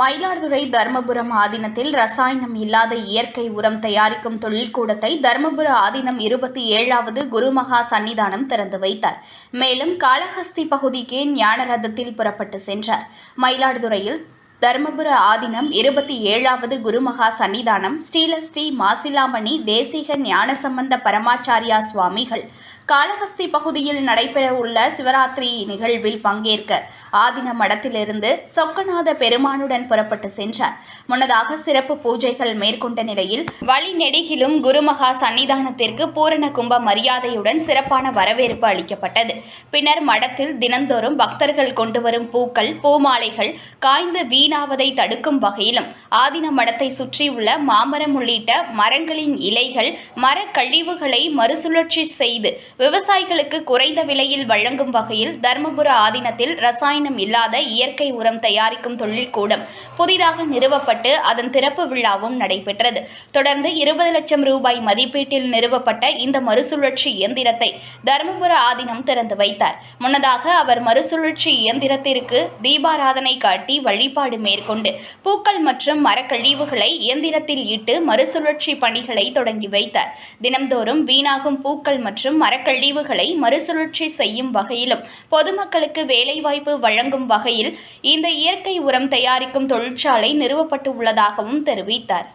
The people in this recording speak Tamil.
மயிலாடுதுறை தர்மபுரம் ஆதீனத்தில் ரசாயனம் இல்லாத இயற்கை உரம் தயாரிக்கும் தொழிற்கூடத்தை தர்மபுர ஆதீனம் 27வது குருமகா சன்னிதானம் திறந்து வைத்தார். மேலும் காளஹஸ்தி பகுதிக்கு ஞான ரதத்தில் புறப்பட்டு சென்றார். மயிலாடுதுறையில் தர்மபுர ஆதீனம் 27வது குருமகா சன்னிதானம் ஸ்ரீலஸ்ரீ மாசிலாமணி தேசிக ஞானசம்பந்த பரமாச்சாரியா சுவாமிகள் காளஹஸ்தி பகுதியில் நடைபெறவுள்ள சிவராத்திரி நிகழ்வில் பங்கேற்க ஆதீன மடத்திலிருந்து சொக்கநாத பெருமானுடன் புறப்பட்டு சென்றார். முன்னதாக சிறப்பு பூஜைகள் மேற்கொண்ட நிலையில் வழிநெடுகிலும் குருமகா சன்னிதானத்திற்கு பூரண கும்ப மரியாதையுடன் சிறப்பான வரவேற்பு அளிக்கப்பட்டது. பின்னர் மடத்தில் தினந்தோறும் பக்தர்கள் கொண்டு வரும் பூக்கள், பூமாலைகள் காய்ந்து வீணாவதை தடுக்கும் வகையிலும் ஆதீன மடத்தை சுற்றியுள்ள மாமரம் உள்ளிட்ட மரங்களின் இலைகள், மரக்கழிவுகளை மறுசுழற்சி செய்து விவசாயிகளுக்கு குறைந்த விலையில் வழங்கும் வகையில் தர்மபுர ஆதீனத்தில் ரசாயனம் இல்லாத இயற்கை உரம் தயாரிக்கும் தொழிற்கூடம் புதிதாக நிறுவப்பட்டு அதன் திறப்பு விழாவும் நடைபெற்றது. தொடர்ந்து 20 லட்சம் ரூபாய் மதிப்பீட்டில் நிறுவப்பட்ட இந்த மறுசுழற்சி இயந்திரத்தை தர்மபுர ஆதீனம் திறந்து வைத்தார். முன்னதாக அவர் மறுசுழற்சி இயந்திரத்திற்கு தீபாராதனை காட்டி வழிபாடு மேற்கொண்டு பூக்கள் மற்றும் மரக்கழிவுகளை இயந்திரத்தில் இட்டு மறுசுழற்சி பணிகளை தொடங்கி வைத்தார். தினம்தோறும் வீணாகும் பூக்கள் மற்றும் மரக்கழிவுகளை மறுசுழற்சி செய்யும் வகையிலும் பொதுமக்களுக்கு வேலைவாய்ப்பு வழங்கும் வகையில் இந்த இயற்கை உரம் தயாரிக்கும் தொழிற்சாலை நிறுவப்பட்டு உள்ளதாகவும் தெரிவித்தார்.